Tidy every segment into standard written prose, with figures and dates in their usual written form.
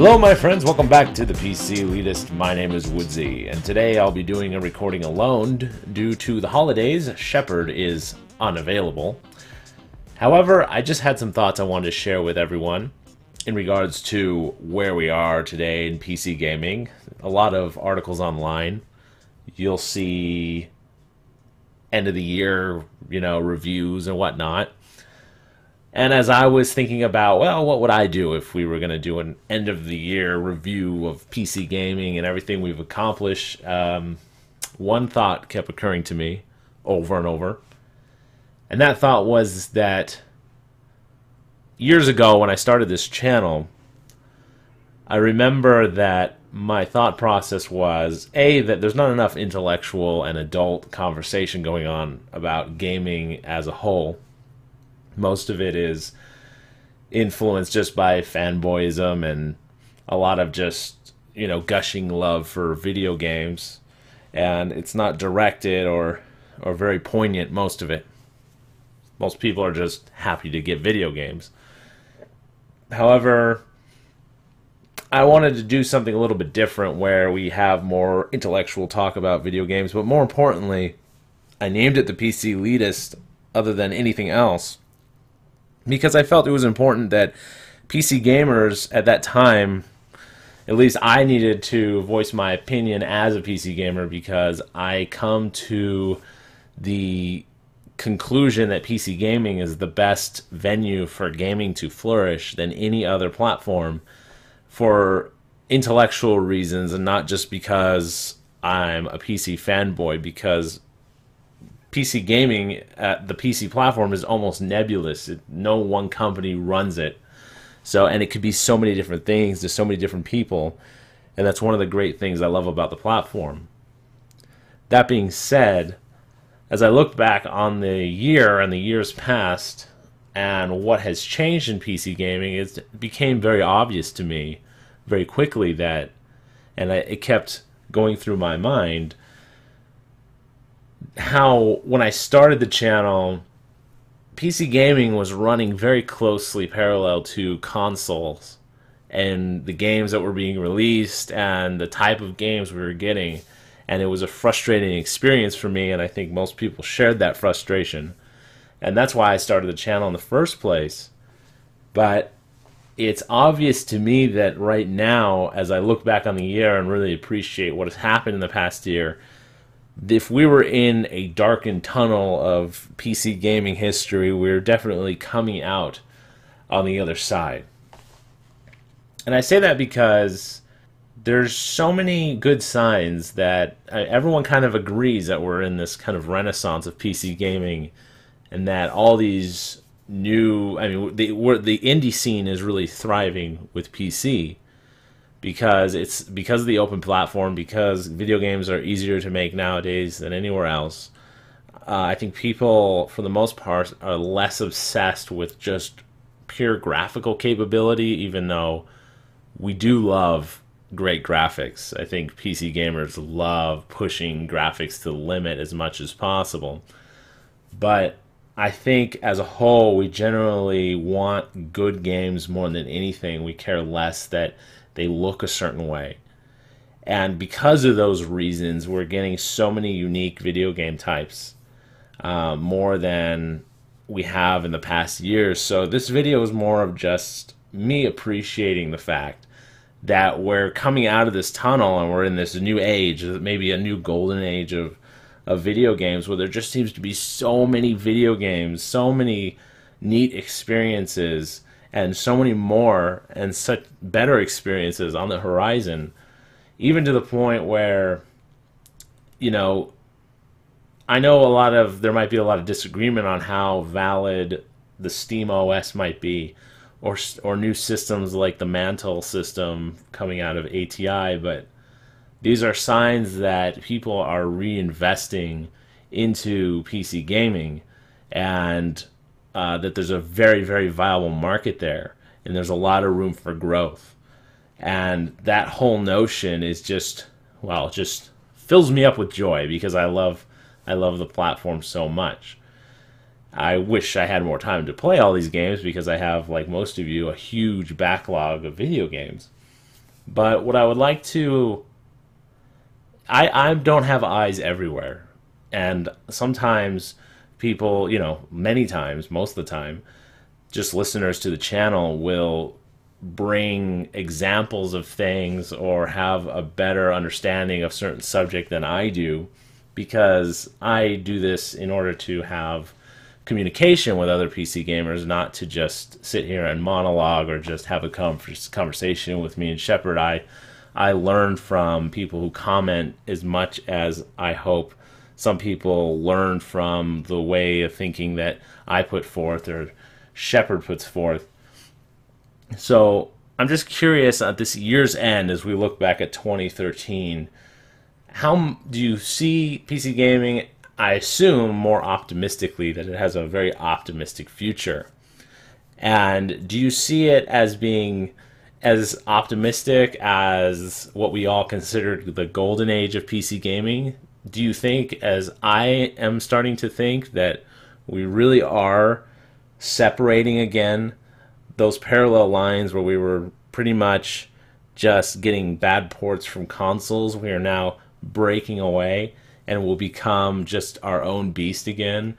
Hello my friends, welcome back to the ThePCelitist. My name is Woodsie, and today I'll be doing a recording alone due to the holidays. Shepard is unavailable. However, I just had some thoughts I wanted to share with everyone in regards to where we are today in PC gaming. A lot of articles online. You'll see end of the year, reviews and whatnot. And as I was thinking about, well, what would I do if we were going to do an end-of-the-year review of PC gaming and everything we've accomplished, one thought kept occurring to me over and over. And that thought was that years ago when I started this channel, I remember that my thought process was, A, that there's not enough intellectual and adult conversation going on about gaming as a whole. Most of it is influenced just by fanboyism and a lot of just, gushing love for video games. And it's not directed or very poignant, most of it. Most people are just happy to get video games. However, I wanted to do something a little bit different where we have more intellectual talk about video games. But more importantly, I named it the ThePCelitist other than anything else, because I felt it was important that PC gamers at that time, at least I needed to voice my opinion as a PC gamer, because I come to the conclusion that PC gaming is the best venue for gaming to flourish than any other platform for intellectual reasons, and not just because I'm a PC fanboy, because PC gaming at the PC platform is almost nebulous. No one company runs it. And it could be so many different things to so many different people. And that's one of the great things I love about the platform. That being said, as I look back on the year and the years past and what has changed in PC gaming, it became very obvious to me very quickly that, and it kept going through my mind, how when I started the channel, PC gaming was running very closely parallel to consoles and the games that were being released and the type of games we were getting. And it was a frustrating experience for me, and I think most people shared that frustration. And that's why I started the channel in the first place. But it's obvious to me that right now, as I look back on the year and really appreciate what has happened in the past year, if we were in a darkened tunnel of PC gaming history, we're definitely coming out on the other side. And I say that because there's so many good signs that everyone kind of agrees that we're in this kind of renaissance of PC gaming, and that all these new, the indie scene is really thriving with PC. Because of the open platform, because video games are easier to make nowadays than anywhere else. I think people, for the most part, are less obsessed with just pure graphical capability, even though we do love great graphics. I think PC gamers love pushing graphics to the limit as much as possible. But I think as a whole, we generally want good games more than anything. We care less that they look a certain way. And because of those reasons, we're getting so many unique video game types, more than we have in the past years. So this video is more of just me appreciating the fact that we're coming out of this tunnel and we're in this new age, maybe a new golden age of video games, where there just seems to be so many video games, so many neat experiences, and so many more and such better experiences on the horizon, even to the point where, I know there might be a lot of disagreement on how valid the Steam OS might be, or new systems like the Mantle system coming out of ATI, but these are signs that people are reinvesting into PC gaming, and that there's a very, very viable market there, and there's a lot of room for growth. And that whole notion is just fills me up with joy, because I love the platform so much. I wish I had more time to play all these games because I have, like most of you, a huge backlog of video games. But what I would like to, I don't have eyes everywhere. And sometimes people, many times, most of the time, just listeners to the channel will bring examples of things or have a better understanding of certain subject than I do, because I do this in order to have communication with other PC gamers, not to just sit here and monologue or just have a conversation with me and Shepard. I learn from people who comment as much as I hope some people learn from the way of thinking that I put forth or Shepard puts forth. So I'm just curious at this year's end, as we look back at 2013, how do you see PC gaming? I assume more optimistically that it has a very optimistic future. And do you see it as being as optimistic as what we all considered the golden age of PC gaming? Do you think, as I am starting to think, that we really are separating again those parallel lines where we were pretty much just getting bad ports from consoles? We are now breaking away and will become just our own beast again,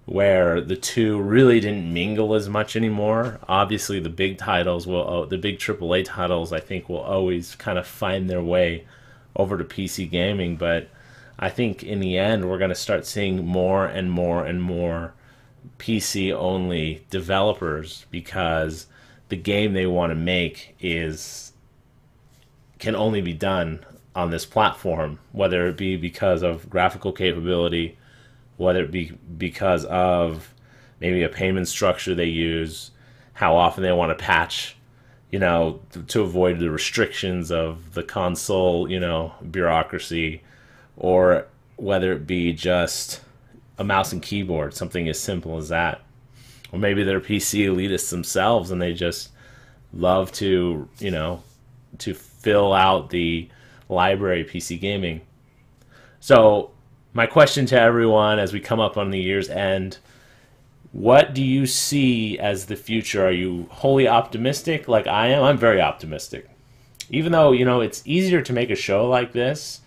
where the two really didn't mingle as much anymore. Obviously, the big titles the big AAA titles, I think, will always kind of find their way over to PC gaming, but I think in the end we're going to start seeing more and more and more PC only developers, because the game they want to make can only be done on this platform, whether it be because of graphical capability, whether it be because of maybe a payment structure they use, how often they want to patch, to avoid the restrictions of the console, bureaucracy, or whether it be just a mouse and keyboard, something as simple as that. Or maybe they're PC elitists themselves and they just love to, to fill out the library PC gaming. So my question to everyone as we come up on the year's end, what do you see as the future? Are you wholly optimistic like I am? I'm very optimistic. Even though, it's easier to make a show like this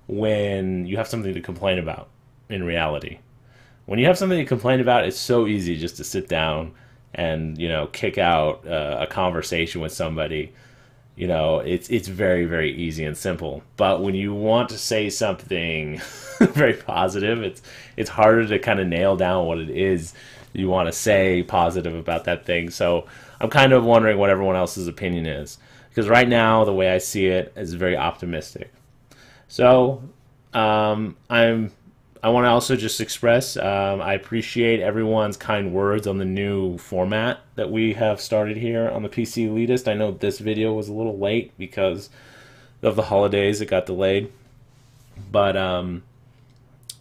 when you have something to complain about in reality. When you have something to complain about, it's so easy just to sit down and, kick out a conversation with somebody. It's very, very easy and simple. But when you want to say something very positive, it's harder to kind of nail down what it is you want to say positive about that thing. So I'm kind of wondering what everyone else's opinion is, because right now the way I see it is very optimistic. So I want to also just express I appreciate everyone's kind words on the new format that we have started here on the PC Elitist. I know this video was a little late because of the holidays; it got delayed. But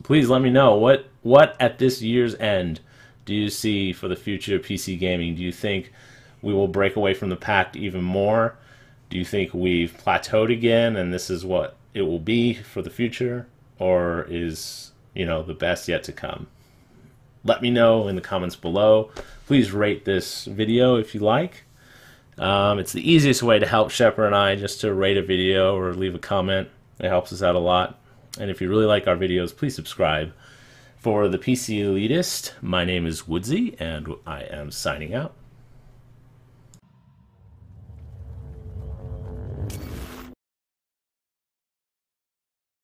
please let me know what at this year's end do you see for the future of PC gaming? Do you think we will break away from the pack even more? Do you think we've plateaued again and this is what it will be for the future? Or is, the best yet to come? Let me know in the comments below. Please rate this video if you like. It's the easiest way to help Shepard and I, just to rate a video or leave a comment. It helps us out a lot. And if you really like our videos, please subscribe. For the PC Elitist, my name is Woodsie, and I am signing out.